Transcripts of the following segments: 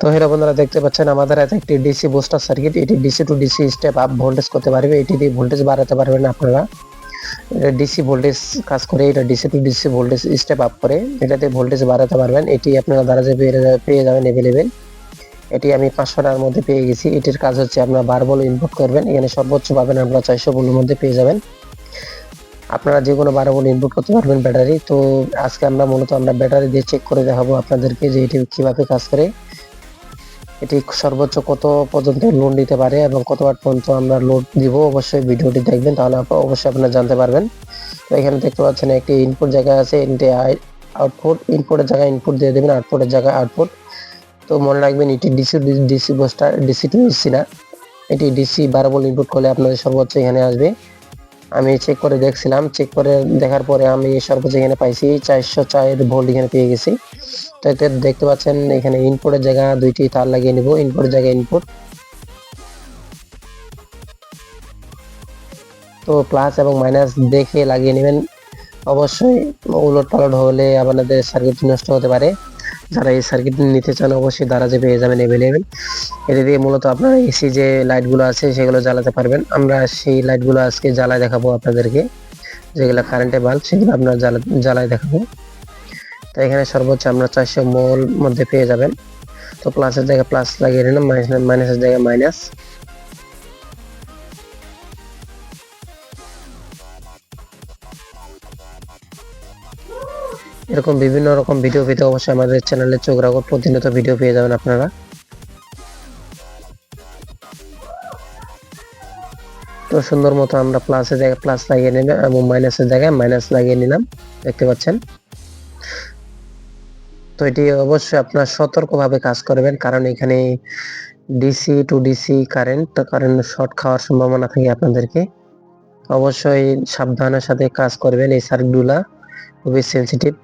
তো হ্যালো বন্ধুরা, দেখতে পাচ্ছেন আমাদের হাতে একটি ডিসি বুস্টার সার্কিট। এটি DC two DC step up voltage করতে পারবে। এটি দিয়ে ভোল্টেজ বাড়াতে পারবেন আপনারা। এটা ডিসি ভোল্টেজ কাজ করে, এটা DC two DC voltage step up করে, এটাতে ভোল্টেজ বাড়াতে পারবেন। এটি আপনারা দারাজে পেয়ে যাবেন অ্যাভেলেবেল। এটি আমি 500 টাকার মধ্যে পেয়ে গেছি। এটির কাজ হচ্ছে আপনারা 12 ভোল্ট ইনপুট করবেন, এখানে সর্বোচ্চ পাবেন আপনারা 400 ভোল্টের মধ্যে পেয়ে যাবেন। আপনারা যে কোনো 12 ভোল্ট ইনপুট করতে পারবেন ব্যাটারি। তো আজকে আমরা মূলত ব্যাটারি দিয়ে চেক করে দেখাবো আপনাদেরকে যে এটি কিভাবে কাজ করে, এটি সর্বোচ্চ কত পর্যন্ত লোড নিতে পারে এবং কত ওয়াট পর্যন্ত আমরা লোড দিব। অবশ্যই ভিডিওটি দেখবেন, তাহলে অবশ্যই আপনারা জানতে পারবেন। তো এখানে দেখতে পাচ্ছেন একটি ইনপুট জায়গা আছে, এটি আউটপুট। ইনপুটের জায়গায় ইনপুট দিয়ে দেবেন, আউটপুটের জায়গায় আউটপুট। তো মনে রাখবেন এটি DC booster, DC two DC না। এটি ডিসি 12 ভোল্ট ইনপুট করলে আপনাদের সর্বোচ্চ এখানে আসবে। আমি চেক করে দেখছিলাম, চেক করে দেখার পরে আমি সর্বোচ্চ এখানে পাইছি 404 ভোল্ট এখানে পেয়ে গেছি। তো এতে দেখতে পাচ্ছেন এখানে ইনপুটের জায়গা দুইটি তার লাগিয়ে নিব, ইনপুটের জায়গায় ইনপুট। তো প্লাস এবং মাইনাস দেখে লাগিয়ে নেবেন। অবশ্যই উলট পালট হলে আপনাদের সার্কিট নষ্ট হতে পারে। যারা এই সার্কিট নিতে চান অবশ্যই দারাজে পেয়ে যাবেন অ্যাভেলেবেল। এটা দিয়ে মূলত আপনারা এসি যে লাইটগুলো আছে সেগুলো জ্বালাতে পারবেন। আমরা সেই লাইটগুলো আজকে জ্বালায় দেখাবো আপনাদেরকে, যেগুলো কারেন্টে বাল্ব সেগুলো আপনারা জ্বালায় দেখাবো। তো এখানে সর্বোচ্চ আমরা 400 মোল মধ্যে পেয়ে যাবেন। তো প্লাসের জায়গায় প্লাস লাগিয়ে নিলাম, মাইনাসের জায়গায় মাইনাস। এরকম বিভিন্ন রকম ভিডিও পেতে অবশ্যই আমাদের চ্যানেলে চোখ রাখুন, প্রতিনিয়ত ভিডিও পেয়ে যাবেন আপনারা। তো সুন্দর মতো আমরা প্লাসের জায়গায় প্লাস লাগিয়ে নেব এবং মাইনাসের জায়গায় মাইনাস লাগিয়ে নিলাম, দেখতে পাচ্ছেন। তো এটি অবশ্যই আপনার সতর্কভাবে কাজ করবেন, কারণ এখানে DC two DC current short খাওয়ার সম্ভাবনা থাকে আপনাদেরকে। অবশ্যই সাবধানের সাথে কাজ করবেন। এই সার্কিটগুলা খুবই সেন্সিটিভ।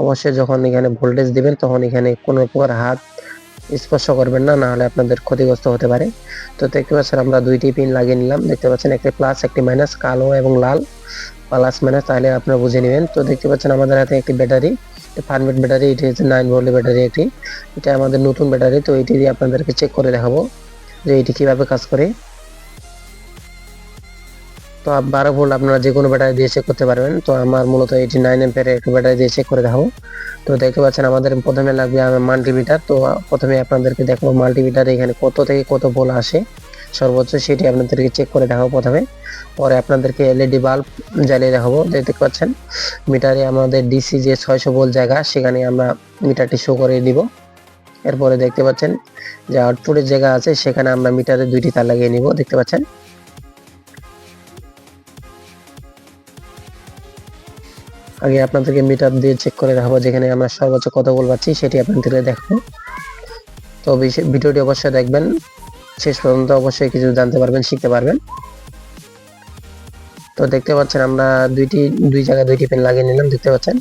অবশ্যই যখন এখানে ভোল্টেজ দিবেন তখন এখানে কোনো প্রকার হাত স্পর্শ করবেন না, নাহলে আপনাদের ক্ষতিগ্রস্ত হতে পারে। তো দেখতে পাচ্ছেন আমরা দুইটি পিন লাগিয়ে নিলাম, দেখতে পাচ্ছেন একটি প্লাস একটি মাইনাস, কালো এবং লাল, প্লাস মাইনাস, তাহলে আপনারা বুঝে নেবেন। তো দেখতে পাচ্ছেন আমাদের হাতে একটি ব্যাটারি, ফার্মেট ব্যাটারি। এটি হচ্ছে 9 ভোল্টের ব্যাটারি একটি। এটা আমাদের নতুন ব্যাটারি। তো এটি দিয়ে আপনাদেরকে চেক করে দেখাবো যে এটি কিভাবে কাজ করে। তো 12 ভোল্ট আপনারা যে কোনো ব্যাটারি দিয়ে চেক করতে পারবেন। তো আমার মূলত এটি 9 অ্যাম্পিয়ারের একটি ব্যাটারি দিয়ে চেক করে দেখাবো। তো দেখতে পাচ্ছেন আমাদের প্রথমে লাগবে মাল্টিমিটার। তো প্রথমে আপনাদেরকে দেখাবো মাল্টিমিটার এখানে কত থেকে কত ভোল্ট আসে সর্বোচ্চ, সেটি আপনাদেরকে চেক করে দেখাবো প্রথমে। পরে আপনাদেরকে এলইডি বাল্ব জ্বালিয়ে দেখাবো। দেখতে পাচ্ছেন মিটারে আমাদের ডিসি যে 600 ভোল্ট জায়গা, সেখানে আমরা মিটারটি শো করে দিব। এরপরে দেখতে পাচ্ছেন যে আউটপুটের জায়গা আছে, সেখানে আমরা মিটারে দুইটি তার লাগিয়ে নিব, দেখতে পাচ্ছেন। আগে আপনাদেরকে মিটার দিয়ে চেক করে দেখাবো, যেখানে আমরা সর্বোচ্চ কত ভোল্ট পাচ্ছি সেটি আপনাদেরকে দেখাবো। তো ভিডিওটি অবশ্যই দেখবেন, শেষ পর্যন্ত অবশ্যই কিছু জানতে পারবেন, শিখতে পারবেন। তো দেখতে পাচ্ছেন আমরা দুই জায়গায় দুইটি পেন লাগিয়ে নিলাম, দেখতে পাচ্ছেন।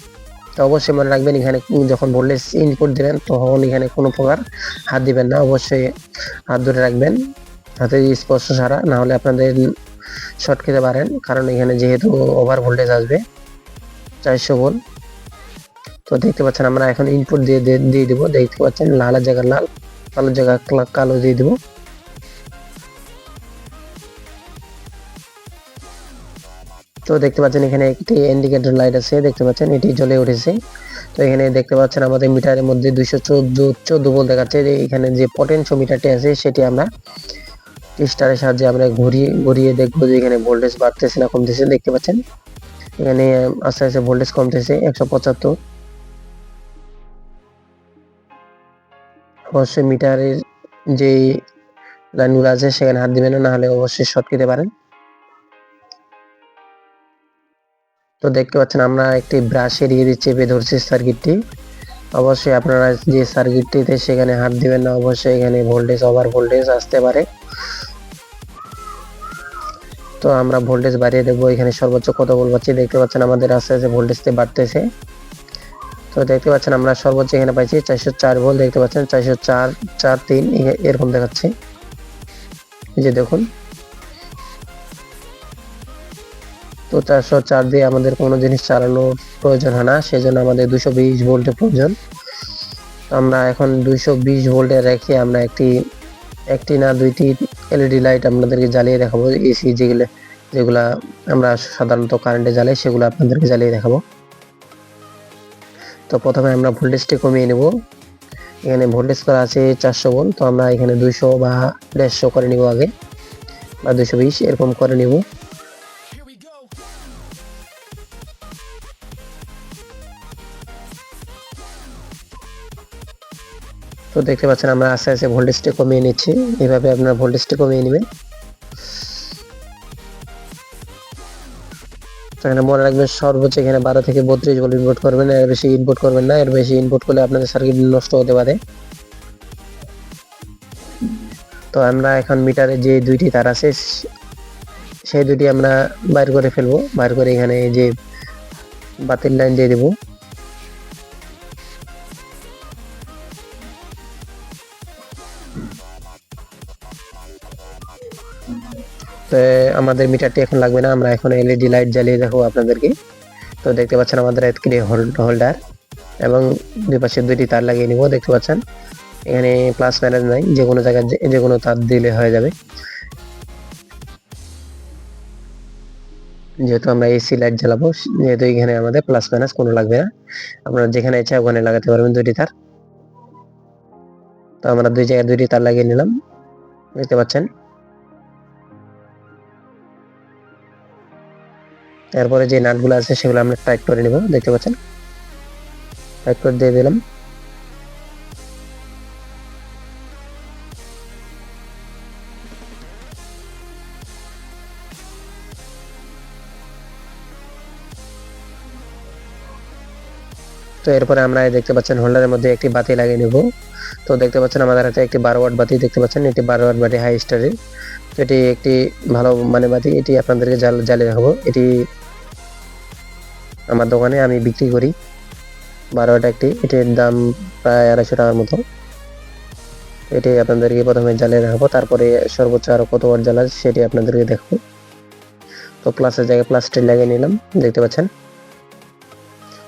তো অবশ্যই মনে রাখবেন এখানে যখন ভোল্টেজ ইনপুট দিবেন তখন এখানে কোনো প্রকার হাত দিবেন না, অবশ্যই হাত ধরে রাখবেন, হাতে স্পর্শ ছাড়া, না হলে আপনাদের শর্ট খেতে পারেন। কারণ এখানে যেহেতু ওভার ভোল্টেজ আসবে 400 ভোল্ট। তো দেখতে পাচ্ছেন আমরা এখন ইনপুট দিয়ে দিব, দেখতে পাচ্ছেন লালের জায়গা লাল, কালোর জায়গা কালো দিয়ে দিব। তো দেখতে পাচ্ছেন এখানে একটি ইন্ডিকেটর লাইট আছে, দেখতে পাচ্ছেন এটি জ্বলে উঠেছে। তো এখানে দেখতে পাচ্ছেন আমাদের মিটারের মধ্যে 214 ভোল্ট দেখাচ্ছে। এখানে যে পটেনশিওমিটারটি আছে সেটি আমরা স্টারের সাহায্যে আমরা ঘুরিয়ে দেখবো যে এখানে ভোল্টেজ বাড়তেছে না কমতেছে। দেখতে পাচ্ছেন এখানে আস্তে আস্তে ভোল্টেজ কমতেছে 175। অবশ্যই মিটারের যে লাইনগুলো আছে সেখানে হাত দিবেন না, নাহলে অবশ্যই শর্ট খেতে পারেন। তো দেখতে পাচ্ছেন আমরা একটি ব্রাশের চেপে ধরছি সার্কিটটি। অবশ্যই আপনারা যে সার্কিটটিতে সেখানে হাত দিবেন না, অবশ্যই এখানে ভোল্টেজ ওভার ভোল্টেজ আসতে পারে। তো আমরা ভোল্টেজ বাড়িয়ে দেবো, এখানে সর্বোচ্চ কত ভোল্ট পাচ্ছি দেখতে পাচ্ছেন আমাদের আস্তে আস্তে ভোল্টেজটি বাড়তেছে। তো দেখতে পাচ্ছেন আমরা সর্বোচ্চ এখানে পাইছি 404 ভোল্ট, দেখতে পাচ্ছেন 404.3 এরকম দেখাচ্ছে, এই যে দেখুন। তো 404 দিয়ে আমাদের কোনো জিনিস চালানোর প্রয়োজন হয় না, সেজন্য আমাদের 220 ভোল্টের প্রয়োজন। তো আমরা এখন 220 ভোল্টে রেখে আমরা একটি না দুইটি এলইডি লাইট আপনাদেরকে জ্বালিয়ে দেখাবো। এসি যেগুলা আমরা সাধারণত কারেন্টে জ্বালাই সেগুলো আপনাদেরকে জ্বালিয়ে দেখাবো। তো প্রথমে আমরা ভোল্টেজটি কমিয়ে নেব। এখানে ভোল্টেজ করা আছে 400 ভোল্ট, তো আমরা এখানে 200 বা 150 করে নিব আগে, বা 220 এরকম করে নিব। তো দেখতে পাচ্ছেন আমরা আস্তে আস্তে ভোল্টেজটি কমিয়ে নিচ্ছি। এইভাবে আপনার ভোল্টেজটি কমিয়ে নেবেন। এখানে মনে রাখবেন সর্বোচ্চ এখানে 12 থেকে 32 ভোল্ট ইনপুট করবেন, এর বেশি ইনপুট করবেন না। এর বেশি ইনপুট করলে আপনাদের সার্কিট নষ্ট হতে পারে। তো আমরা এখন মিটারে যে দুইটি তার আছে সেই দুটি আমরা বাইর করে ফেলবো। বাইর করে এখানে এই যে বাতির লাইন দিয়ে দেব। তো আমাদের মিটারটি এখন লাগবে না, আমরা এখন এলইডি লাইট জ্বালিয়ে দেখাবো আপনাদেরকে। তো দেখতে পাচ্ছেন আমাদের এতখানি হোল্ডার এবং দুই পাশে দুইটি তার লাগিয়ে নিব। দেখতে পাচ্ছেন এখানে প্লাস মাইনাস নাই, যে কোনো জায়গায় যে কোনো তার দিলে হয়ে যাবে। যেহেতু আমরা এসি লাইট জ্বালাবো, যেহেতু এখানে আমাদের প্লাস মাইনাস কোনো লাগবে না, আপনারা যেখানে ইচ্ছা ওখানে লাগাতে পারবেন দুইটি তার। তো আমরা দুই জায়গায় দুইটি তার লাগিয়ে নিলাম, দেখতে পাচ্ছেন। এরপরে যে নাটগুলো আছে সেগুলো আমরা টাইট করে নিব, দেখতে পাচ্ছেন, টাইট করে দিয়ে দিলাম। তো এরপরে আমরা দেখতে পাচ্ছেন হোল্ডারের মধ্যে একটি বাতি লাগিয়ে নেব। তো দেখতে পাচ্ছেন আমাদের হাতে একটি 12 ওয়াট বাতি, দেখতে পাচ্ছেন এটি 12 ওয়াট বাতি হাই স্টারের। তো এটি একটি ভালো মানে বাতি, এটি আপনাদেরকে জ্বালিয়ে দেখাবো। এটি আমার দোকানে আমি বিক্রি করি 12 ওয়াট একটি, এটির দাম প্রায় 250 টাকার মতো। এটি আপনাদেরকে প্রথমে জ্বালিয়ে দেখাবো, তারপরে সর্বোচ্চ আরো কত ওয়াট জ্বালা সেটি আপনাদেরকে দেখাবো। তো প্লাসের জায়গায় প্লাসটি লাগিয়ে নিলাম, দেখতে পাচ্ছেন।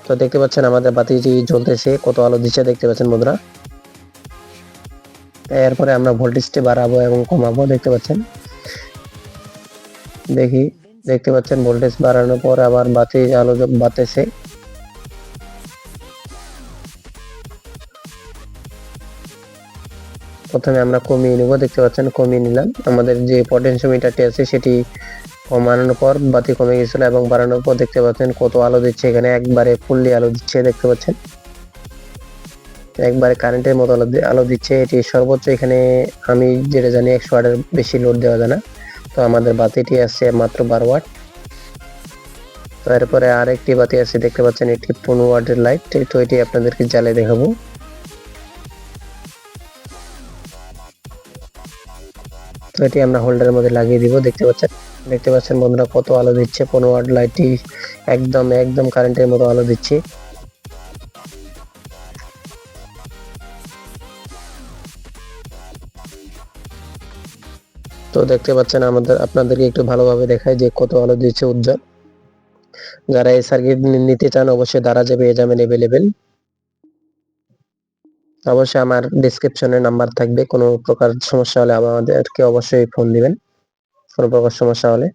তো দেখতে পাচ্ছেন আমাদের বাতিটি জ্বলতেছে, কত আলো দিচ্ছে দেখতে পাচ্ছেন বন্ধুরা। এরপরে আমরা ভোল্টেজটি বাড়াবো এবং কমাবো, দেখতে পাচ্ছেন। দেখি, দেখতে পাচ্ছেন ভোল্টেজ বাড়ানোর পর আবার বাতি আলো বাড়তেছে। প্রথমে আমরা কমিয়ে নিব, দেখতে পাচ্ছেন কমিয়ে নিলাম। আমাদের যে পটেনশিওমিটারটি আছে সেটি কমানোর পর বাতি কমে গেছিল এবং বাড়ানোর পর দেখতে পাচ্ছেন কত আলো দিচ্ছে। এখানে একবারে ফুললি আলো দিচ্ছে, দেখতে পাচ্ছেন, একবারে কারেন্টের মতো আলো দিচ্ছে। এটি সর্বোচ্চ এখানে আমি যেটা জানি 100 ওয়াটের বেশি লোড দেওয়া যায় না। তো আমাদের বাতিটি আছে মাত্র 12 ওয়াট। তো এরপরে আরেকটি বাতি আছে, দেখতে পাচ্ছেন এটি 15 ওয়াটের লাইট। তো এটি আপনাদেরকে জ্বালিয়ে দেখাবো। তো এটি আমরা হোল্ডারের মধ্যে লাগিয়ে দিব, দেখতে পাচ্ছেন। দেখতে পাচ্ছেন বন্ধুরা কত আলো দিচ্ছে, 15 ওয়াট লাইটটি একদম একদম কারেন্টের মতো আলো দিচ্ছে। তো দেখতে পাচ্ছেন আপনাদেরকে একটু ভালোভাবে দেখায় যে কত আলো দিচ্ছে উজ্জ্বল। যারা এই সার্কিট নিতে চান অবশ্যই দারাজে পেয়ে যাবেন অ্যাভেলেবেল। অবশ্যই আমার ডেসক্রিপশনে নাম্বার থাকবে, কোনো প্রকার সমস্যা হলে আমাদেরকে অবশ্যই ফোন দিবেন, কোনো প্রকার সমস্যা হলে।